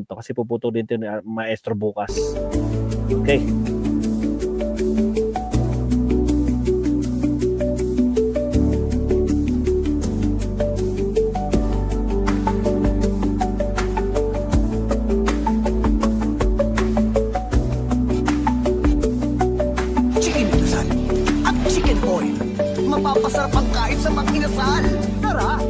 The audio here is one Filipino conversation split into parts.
to kasi puputo din ito ni Maestro bukas. Okay. Chicken inasal at chicken oil. Mapapasarap ang kain sa mga inasal. Tara!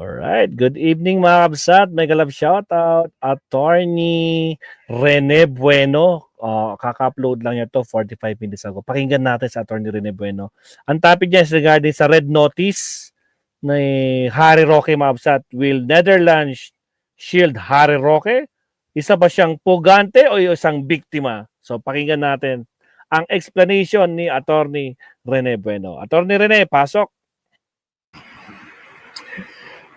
Alright, good evening mga kabsat. May galap shoutout. Attorney Rene Bueno. Kaka-upload lang niya to 45 minutes ago. Pakinggan natin sa Attorney Rene Bueno. Ang topic niya is regarding sa red notice ni Harry Roque mga kabsat. Will Netherlands shield Harry Roque? Isa ba siyang pugante o isang biktima? So pakinggan natin ang explanation ni Attorney Rene Bueno. Attorney Rene, pasok.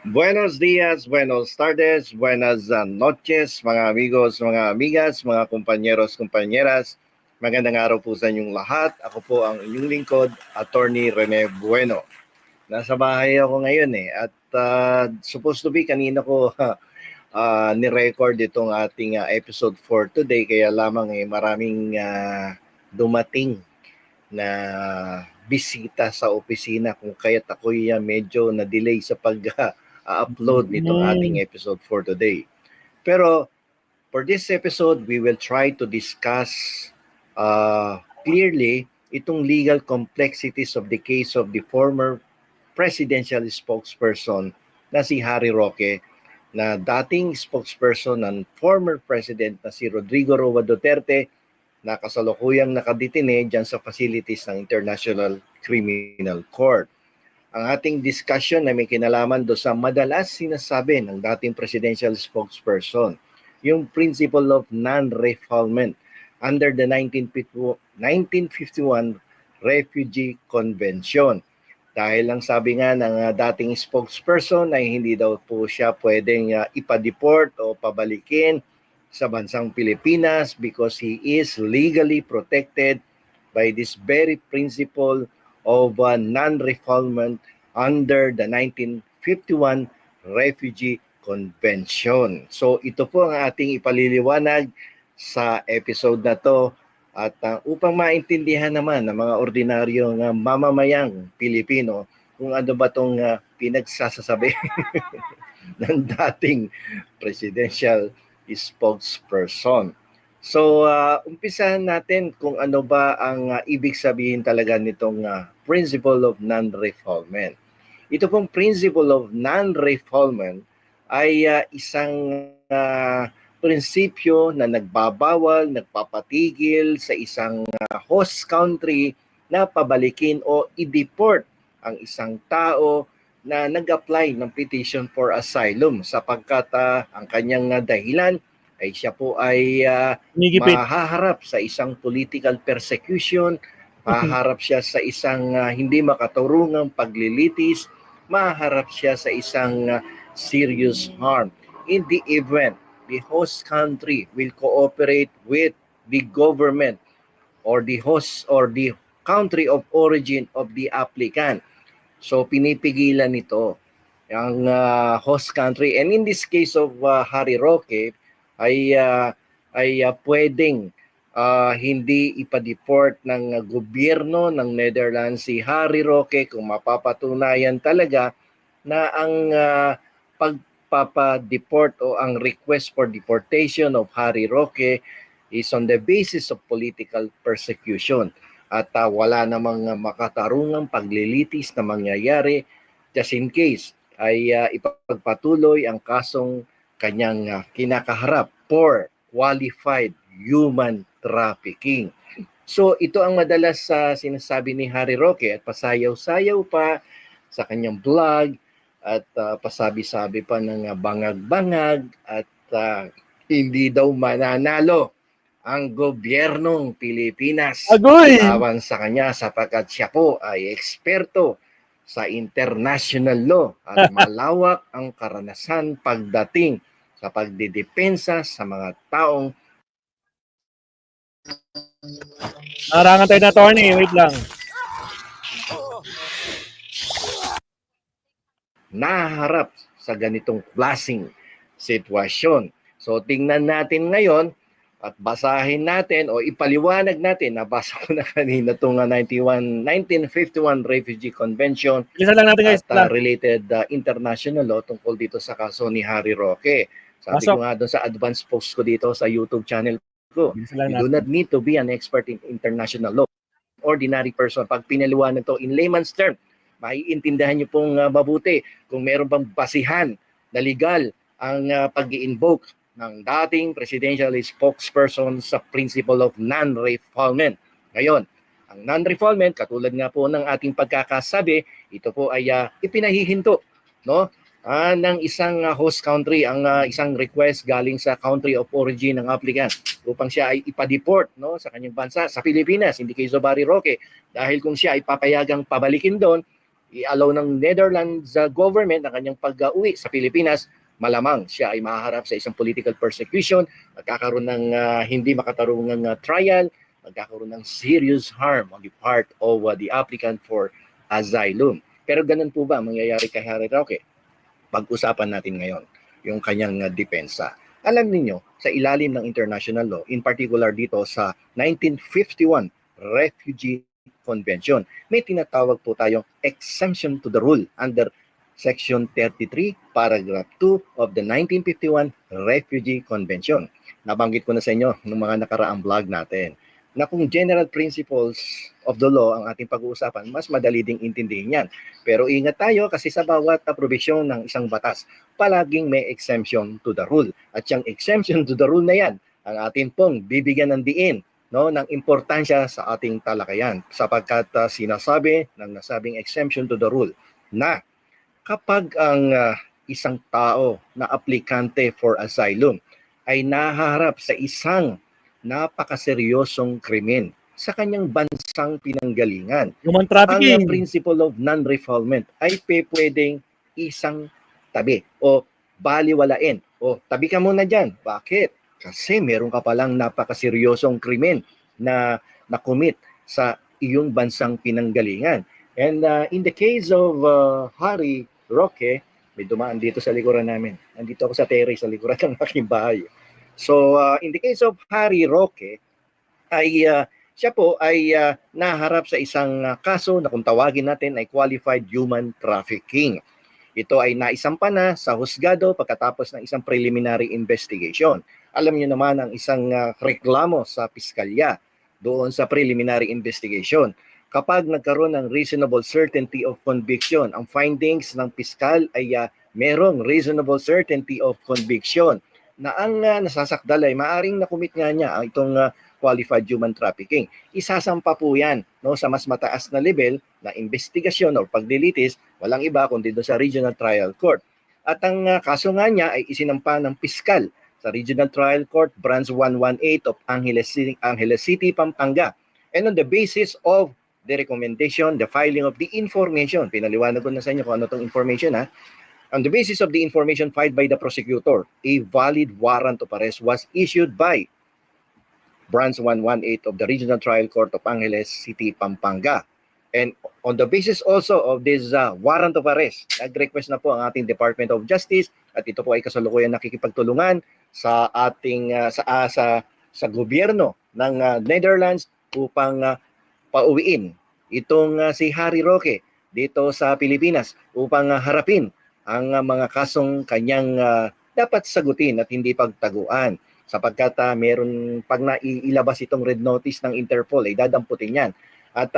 Buenos días, buenos tardes, buenas noches, mga amigos, mga amigas, mga kompanyeros, kompanyeras. Magandang araw po sa inyong lahat. Ako po ang inyong lingkod, Attorney Rene Bueno. Nasa bahay ako ngayon at supposed to be kanina ko ni-record itong ating episode for today. Kaya lamang maraming dumating na bisita sa opisina kung kaya't ako'y medyo na-delay sa pag-upload nitong ating episode for today. Pero for this episode, we will try to discuss clearly itong legal complexities of the case of the former presidential spokesperson na si Harry Roque, na dating spokesperson ng former president na si Rodrigo Roa Duterte, na kasalukuyang nakadetine dyan sa facilities ng International Criminal Court. Ang ating discussion na may kinalaman do sa madalas sinasabi ng dating presidential spokesperson, yung principle of non-refoulement under the 1951 Refugee Convention. Dahil lang sabi nga ng dating spokesperson ay hindi daw po siya pwedeng ipa-deport o pabalikin sa bansang Pilipinas because he is legally protected by this very principle of non-refoulement under the 1951 Refugee Convention. So ito po ang ating ipaliliwanag sa episode na to at upang maintindihan naman ng mga ordinaryong mamamayang Pilipino kung ano ba itong pinagsasasabi ng dating presidential spokesperson. So, umpisahan natin kung ano ba ang ibig sabihin talaga nitong principle of non-refoulement. Ito pong principle of non-refoulement ay isang prinsipyo na nagbabawal, nagpapatigil sa isang host country na pabalikin o i-deport ang isang tao na nag-apply ng petition for asylum sapagkat ang kanyang dahilan ay siya po ay mahaharap sa isang political persecution, mahaharap siya sa isang hindi makaturungang paglilitis, mahaharap siya sa isang serious harm. In the event the host country will cooperate with the government or the host or the country of origin of the applicant. So pinipigilan nito ang host country, and in this case of Harry Roque ay pwedeng hindi ipa-deport ng gobyerno ng Netherlands si Harry Roque kung mapapatunayan talaga na ang pagpapa-deport o ang request for deportation of Harry Roque is on the basis of political persecution. At wala namang makatarungang paglilitis na mangyayari, just in case ay ipagpatuloy ang kasong kanyang kinakaharap for qualified human trafficking. So ito ang madalas sinasabi ni Harry Roque at pasayaw-sayaw pa sa kanyang blog at pasabi-sabi pa ng bangag-bangag at hindi daw mananalo ang gobyernong Pilipinas laban sa kanya sapagkat siya po ay eksperto sa international law at malawak ang karanasan pagdating sa pagdidepensa sa mga taong Narangan tayo na, attorney. Wait lang. naharap sa ganitong klaseng sitwasyon. So tingnan natin ngayon at basahin natin o ipaliwanag natin, nabasa ko na kanina itong 1951 Refugee Convention Bilisan lang natin guys. at related international law tungkol dito sa kaso ni Harry Roque. Sabi ko nga doon sa advance post ko dito sa YouTube channel ko, Bilisan lang you do natin. not need to be an expert in international law. Ordinary person, pag pinaliwanag to in layman's term, maiintindihan niyo pong mabuti kung meron bang basihan na legal ang pag-i-invoke ng dating presidential spokesperson sa principle of non-refoulement. Ngayon, ang non-refoulement, katulad nga po ng ating pagkakasabi, ito po ay ipinahihinto, no? Ng isang host country, ang isang request galing sa country of origin ng applicant upang siya ay ipa-deport, no, sa kanyang bansa, sa Pilipinas, hindi kay Harry Roque. Dahil kung siya ay papayagang pabalikin doon, i-allow ng Netherlands government ang kanyang pag-uwi sa Pilipinas, malamang siya ay mahaharap sa isang political persecution, magkakaroon ng hindi makatarungang trial, magkakaroon ng serious harm on the part of the applicant for asylum. Pero ganun po ba mangyayari kay Harry Roque? Pag-usapan natin ngayon yung kanyang depensa. Alam niyo sa ilalim ng international law, in particular dito sa 1951 Refugee Convention, may tinatawag po tayong exemption to the rule under Section 33, Paragraph 2 of the 1951 Refugee Convention. Nabanggit ko na sa inyo ng mga nakaraang vlog natin na kung general principles of the law ang ating pag-uusapan, mas madali ding intindihin yan. Pero ingat tayo kasi sa bawat probisyon ng isang batas, palaging may exemption to the rule. At yung exemption to the rule na yan, ang ating pong bibigyan ng diin, no, ng importansya sa ating talakayan sapagkat sinasabi ng nasabing exemption to the rule na kapag ang isang tao na aplikante for asylum ay nahaharap sa isang napakaseryosong krimen sa kanyang bansang pinanggalingan, Human ang trafficking. principle of non-refoulement ay pwedeng isang tabi o baliwalain. O tabi ka muna dyan. Bakit? Kasi meron ka palang napakaseryosong krimen na nakumit sa iyong bansang pinanggalingan. And in the case of Harry Roque, may dumaan dito sa likuran namin. Nandito ako sa terrace sa likuran ng aking bahay. So in the case of Harry Roque, ay siya po ay naharap sa isang kaso na kung tawagin natin ay qualified human trafficking. Ito ay naisampa na sa husgado pagkatapos ng isang preliminary investigation. Alam niyo naman ang isang reklamo sa piskalya doon sa preliminary investigation. Kapag nagkaroon ng reasonable certainty of conviction, ang findings ng piskal ay merong reasonable certainty of conviction na ang nasasakdal ay maaring nakumit nga niya ang itong qualified human trafficking. Isasampa po yan, no, sa mas mataas na level na investigasyon o paglilitis, walang iba kundi doon sa Regional Trial Court. At ang kaso nga niya ay isinampa ng piskal sa Regional Trial Court, Branch 118 of Angeles City, Pampanga. And on the basis of the recommendation, the filing of the information, pinaliwanag ko na sa inyo kung ano itong information on the basis of the information filed by the prosecutor, a valid warrant of arrest was issued by Branch 118 of the Regional Trial Court of Angeles City, Pampanga. And on the basis also of this warrant of arrest, nag-request na po ang ating Department of Justice at ito po ay kasalukuyan nakikipagtulungan sa ating sa gobyerno ng Netherlands upang pauwiin itong si Harry Roque dito sa Pilipinas upang harapin ang mga kasong kanyang dapat sagutin at hindi pagtaguan sapagkat meron pag naiilabas itong red notice ng Interpol ay dadamputin yan at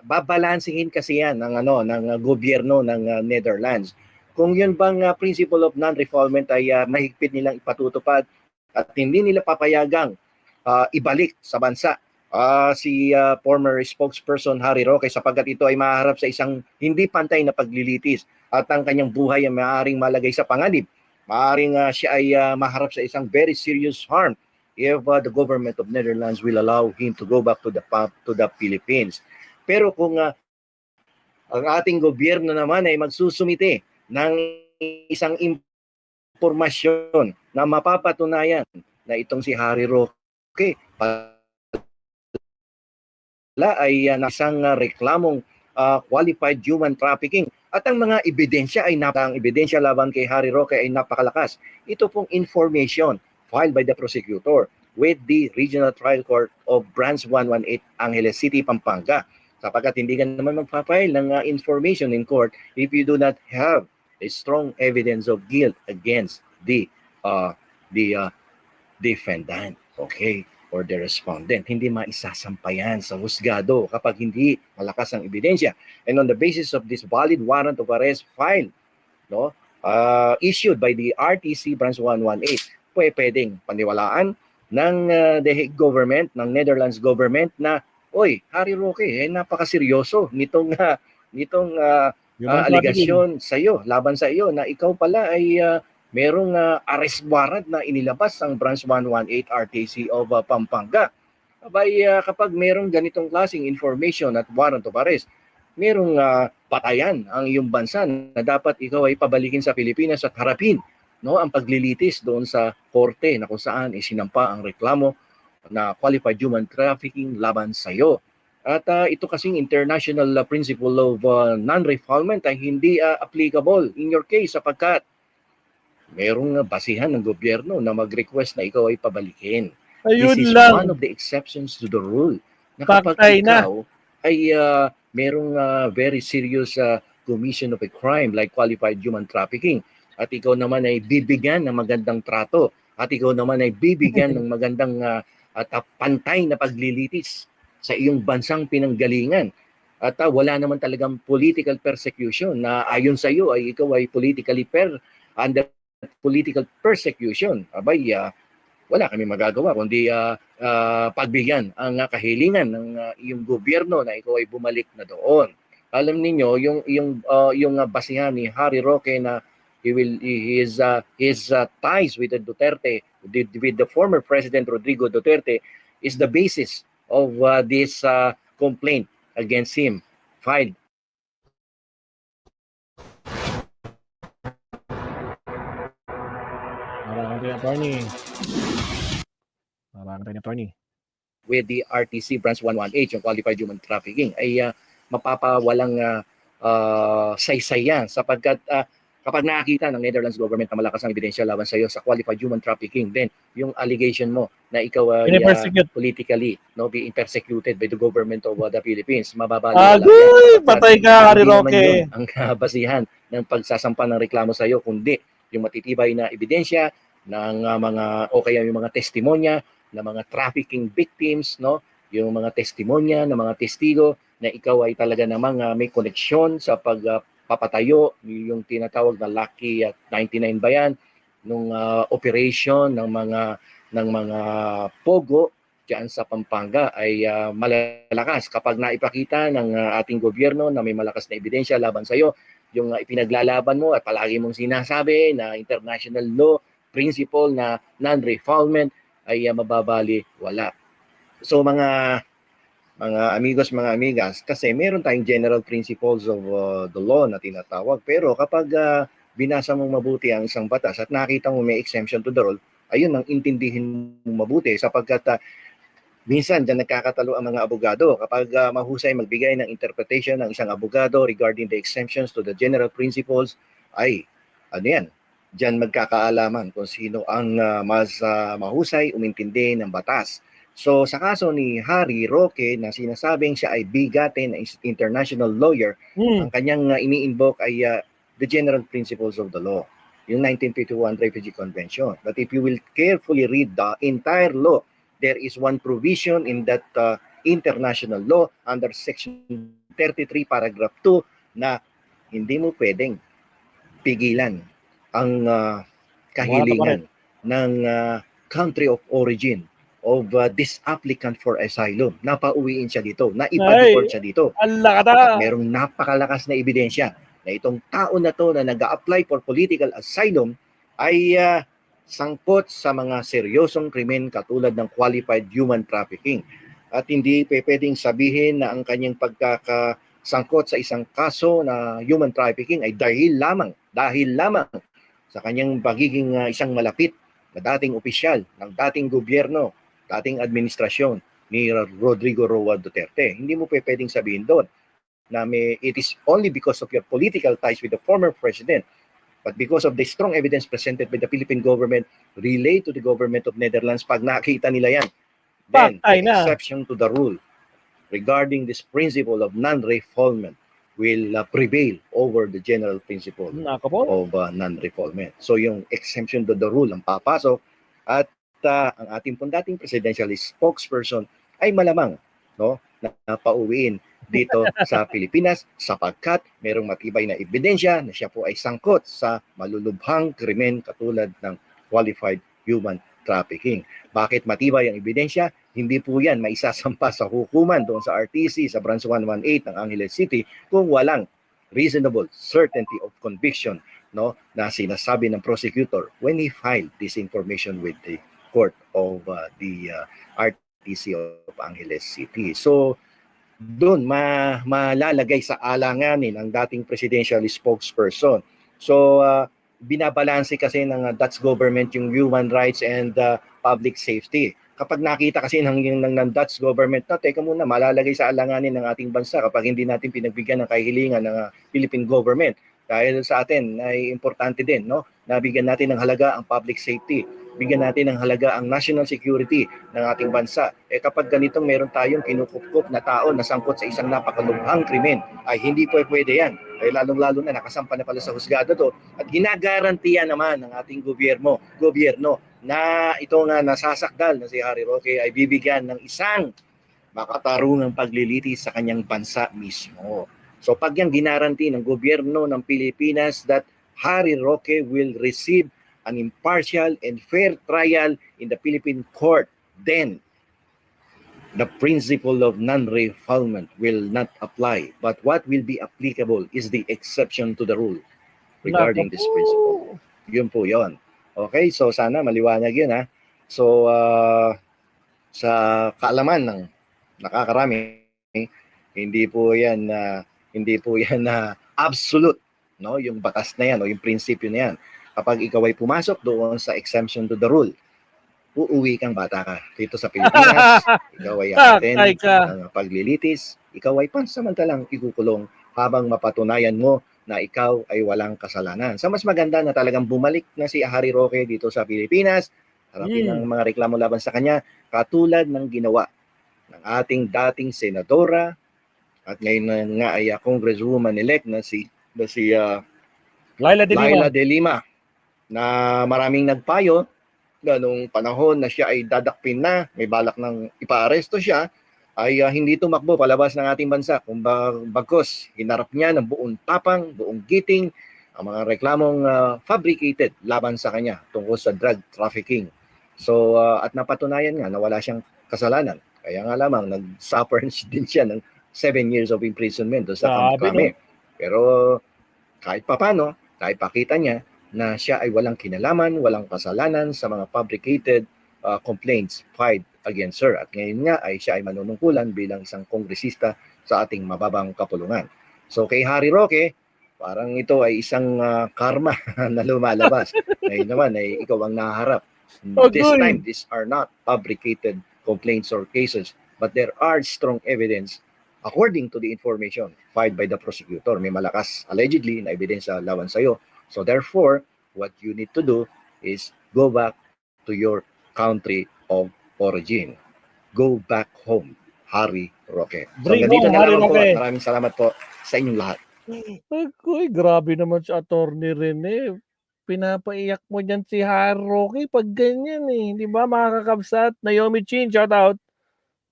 babalansihin kasi yan ng gobyerno ng Netherlands. Kung yun bang principle of non-refoulement ay mahigpit nilang ipatutupad at hindi nila papayagang ibalik sa bansa si former spokesperson Harry Roque sapagkat ito ay maharap sa isang hindi pantay na paglilitis at ang kanyang buhay ay maaaring malagay sa panganib. Maaaring siya ay maharap sa isang very serious harm if the government of Netherlands will allow him to go back to the Philippines. Pero kung ang ating gobyerno naman ay magsusumite ng isang impormasyon na mapapatunayan na itong si Harry Roque ay isang reklamong qualified human trafficking. At ang mga ebidensya ang ebidensya laban kay Harry Roque ay napakalakas. Ito pong information filed by the prosecutor with the Regional Trial Court of Branch 118 Angeles City, Pampanga. Sapagkat hindi ka naman magpapile ng information in court if you do not have a strong evidence of guilt against the defendant, okay, or the respondent. Hindi maisasampayan sa husgado kapag hindi malakas ang ebidensya. And on the basis of this valid warrant of arrest filed, no, issued by the RTC Branch 118, pwedeng paniwalaan ng the Hague government, ng Netherlands government na, oy, Harry Roque, napakaseryoso nitong aligasyon sa iyo, laban sa iyo na ikaw pala ay merong arrest warrant na inilabas ang Branch 118 RTC of Pampanga. Abay, kapag merong ganitong klaseng information at warrant of arrest, merong patayan ang iyong bansa na dapat ikaw ay pabalikin sa Pilipinas at harapin, no, ang paglilitis doon sa korte na kung saan isinampa ang reklamo na qualified human trafficking laban sa iyo. At ito kasing international principle of non-refoulement ay hindi applicable in your case sapagkat merong basihan ng gobyerno na mag-request na ikaw ay pabalikin. Ayun This is lang. one of the exceptions to the rule. Na kapag Patay na. ikaw ay merong very serious commission of a crime like qualified human trafficking at ikaw naman ay bibigyan ng magandang trato at ikaw naman ay bibigyan ng magandang at pantay na paglilitis sa iyong bansang pinanggalingan at wala naman talagang political persecution na ayon sa iyo ay ikaw ay politically under political persecution, abay, wala kami magagawa kundi pagbigyan ang kahilingan ng iyong gobyerno na ikaw ay bumalik na doon. Alam niyo yung basihan ni Harry Roque na his ties with the Duterte, with the former President Rodrigo Duterte, is the basis of this complaint against him filed. Attorney. With the RTC Branch 118, yung qualified human trafficking, ay mapapawalang saysaya sapagkat kapag nakakita ng Netherlands government na malakas ang ebidensya laban sa iyo sa qualified human trafficking, then yung allegation mo na ikaw ay politically being persecuted by the government of the Philippines, mababaliwala yan. Patay ka, Harry Roque. Ang basihan ng pagsasampa ng reklamo sa iyo, kundi yung matitibay na ebidensya ng mga o kaya yung mga testimonya ng mga trafficking victims, no, yung mga testimonya ng mga testigo na ikaw ay talaga namang may koneksyon sa pagpapatayo, yung tinatawag na Lucky 99 ba yan, nung operation ng mga pogo diyan sa Pampanga ay malalakas kapag naipakita ng ating gobyerno na may malakas na ebidensya laban sa iyo, yung ipinaglalaban mo at palagi mong sinasabi na international law principle na non-refoulement ay mababali wala. So mga amigos, mga amigas, kasi meron tayong general principles of the law na tinatawag, pero kapag binasa mong mabuti ang isang batas at nakita mo may exemption to the rule, ayun ang intindihin mong mabuti sapagkat minsan dyan nagkakatalo ang mga abogado kapag mahusay magbigay ng interpretation ng isang abogado regarding the exemptions to the general principles ay ano yan, dyan magkakaalaman kung sino ang mas mahusay umintindi ng batas. So sa kaso ni Harry Roque na sinasabing siya ay bigatin na international lawyer, ang kanyang ini-invoke ay the general principles of the law, yung 1951 Refugee Convention. But if you will carefully read the entire law, there is one provision in that international law under Section 33 Paragraph 2 na hindi mo pwedeng pigilan ang kahilingan ng country of origin of this applicant for asylum. Napauwiin siya dito, naipa-deport siya dito. At merong napakalakas na ebidensya na itong tao na to na nag-a-apply for political asylum ay sangkot sa mga seryosong krimen katulad ng qualified human trafficking. At hindi pwedeng sabihin na ang kanyang pagkakasangkot sa isang kaso na human trafficking ay dahil lamang sa kanyang pagiging isang malapit na dating opisyal ng dating gobyerno, dating administrasyon ni Rodrigo Roa Duterte. Hindi mo pwedeng sabihin doon. it is only because of your political ties with the former president, but because of the strong evidence presented by the Philippine government relayed to the government of Netherlands, pag nakita nila yan, then Patay the na. exception to the rule regarding this principle of non-refoulement will prevail over the general principle Nako po. of non-refoulement. So yung exemption to the rule ang papasok, at ang ating pong dating presidential spokesperson ay malamang, no, na pauwiin dito sa Pilipinas sapagkat merong matibay na ebidensya na siya po ay sangkot sa malulubhang krimen katulad ng qualified human trafficking. Bakit matibay ang ebidensya? Hindi po yan maisasampa sa hukuman doon sa RTC sa Branch 118 ng Angeles City kung walang reasonable certainty of conviction, no, na sinasabi ng prosecutor when he filed this information with the court of the RTC of Angeles City. So doon malalagay sa alanganin ang dating presidential spokesperson. So binabalanse kasi ng Dutch government yung human rights and public safety. Kapag nakita kasi ng Dutch government na, teka muna, malalagay sa alanganin ng ating bansa kapag hindi natin pinagbigyan ng kahilingan ng Philippine government. Dahil sa atin ay importante din, no? Nabigyan natin ng halaga ang public safety. Bigyan natin ng halaga ang national security ng ating bansa. Kapag ganitong meron tayong kinukupkup na tao na sangkot sa isang napakalubhang krimen, ay hindi po pwede yan. Ay lalong-lalo na nakasampa na pala sa husgado to. At ginagarantiya naman ng ating gobyerno na ito nga nasasakdal na si Harry Roque ay bibigyan ng isang makatarungang paglilitis sa kanyang bansa mismo. So pag yan ginaranti ng gobyerno ng Pilipinas that Harry Roque will receive an impartial and fair trial in the Philippine court, then the principle of non-refoulement will not apply. But what will be applicable is the exception to the rule regarding this principle. Yun po yun. Okay, so sana maliwanag yun ha. So sa kaalaman ng nakakarami, hindi po yan na absolute, no, yung batas na yan o yung prinsipyo na yan. Kapag ikaw ay pumasok doon sa exemption to the rule, uuwi kang bata ka dito sa Pilipinas. Ikaw ay attend ng paglilitis, ikaw ay pansamantalang ikukulong habang mapatunayan mo na ikaw ay walang kasalanan. Sa mas maganda na talagang bumalik na si Harry Roque dito sa Pilipinas, harapin ang mga reklamo laban sa kanya, katulad ng ginawa ng ating dating senadora at ngayon nga ay congresswoman-elect na si Laila de Lima, na maraming nagpayo na nung panahon na siya ay dadakpin na, may balak ng ipaaresto siya, ay hindi tumakbo palabas ng ating bansa. Kung bagkos, hinarap niya ng buong tapang, buong giting, ang mga reklamong fabricated laban sa kanya tungkol sa drug trafficking. So, at napatunayan nga na wala siyang kasalanan. Kaya nga lamang, nag-suffer din siya ng 7 years of imprisonment sa kamkrame. Pero kahit papano, kahit pakita niya na siya ay walang kinalaman, walang kasalanan sa mga fabricated complaints filed against her. At ngayon nga ay siya ay manunungkulan bilang isang kongresista sa ating mababang kapulungan. So kay Harry Roque, parang ito ay isang karma na lumalabas. Ngayon naman ay ikaw ang naharap. This time, these are not fabricated complaints or cases, but there are strong evidence according to the information filed by the prosecutor. May malakas, allegedly, na ebidensya laban sa'yo. So therefore, what you need to do is go back to your country of origin. Go back home, Harry Roque. So ganito na lang po. Maraming salamat po sa inyong lahat. Ay, grabe naman si Attorney Rene. Pinapaiyak mo dyan si Harry Roque pag ganyan eh. Di ba mga kakabsat? Naomi Chin, shout out.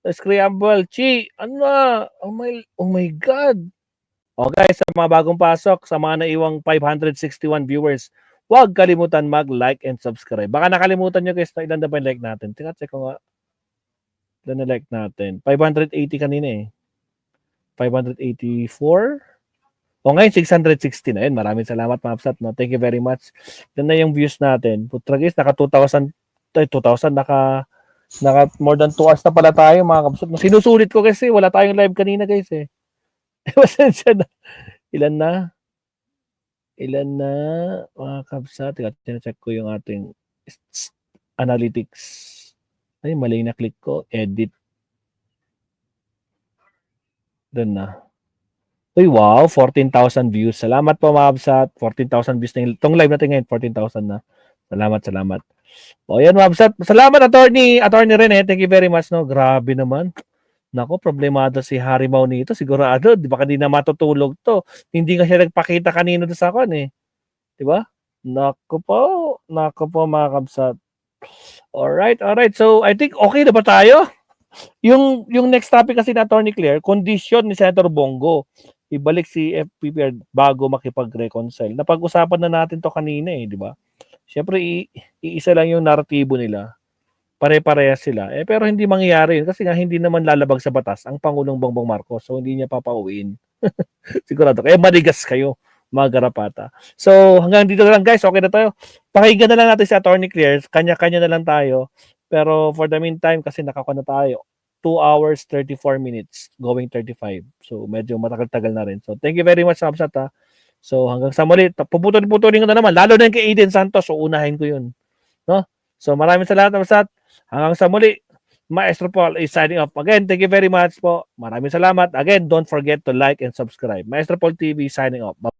Scramble. Chi, ano na? Oh my God. O guys, sa mga bagong pasok, sa mga naiwang 561 viewers, huwag kalimutan mag-like and subscribe. Baka nakalimutan nyo guys na ilan na ba yung like natin. Check ko nga. Ilan na like natin? 580 kanina eh. 584. O ngayon, 660 na yun. Maraming salamat mga kapsat. No? Thank you very much. Yan na yung views natin. Putra guys, naka 2,000, naka more than 2 hours na pala tayo mga kapsat. Sinusulit ko kasi wala tayong live kanina guys eh. Pasensya na. Ilan na mga kapsat. Check ko yung ating analytics. Ay, mali na click ko. Edit. Doon na. Uy, wow, 14,000 views. Salamat po, mga kabsat. 14,000 views na yung itong live natin ngayon, 14,000 na. Salamat. O yan, mga kabsat. Salamat, Attorney Rene. Thank you very much. No? Grabe naman. Nako, problemado si Harimau nito. Sigurado, di ba hindi na matutulog to. Hindi nga siya nagpakita kanino sa akin eh. Di ba? Nako po, mga kabsat. Alright. So, I think okay na ba tayo? Yung next topic kasi na Attorney Claire, condition ni Senator Bongo. Ibalik si FPPR bago makipag-reconcile. Napag-usapan na natin to kanina eh, di ba? Siyempre, iisa lang yung naratibo nila. Pare-parehas sila. Pero hindi mangyayari yun kasi nga hindi naman lalabag sa batas ang Pangulong Bongbong Marcos. So, hindi niya papauwiin. Sigurado. Kaya manigas kayo, mga garapata. So, hanggang dito na lang guys. Okay na tayo. Pakinggan na lang natin si Attorney Claire. Kanya-kanya na lang tayo. Pero for the meantime, kasi nakakuha na tayo. 2 hours, 34 minutes. Going 35. So, medyo matagal-tagal na rin. So, thank you very much, Kapsat, ha. So, hanggang sa muli. Puputulin ko na naman. Lalo na kay Aiden Santos. So, unahin ko yun. No? So, maraming salamat, Kapsat. Hanggang sa muli. Maestro Paul is signing off. Again, thank you very much po. Maraming salamat. Again, don't forget to like and subscribe. Maestro Paul TV signing off. Bye.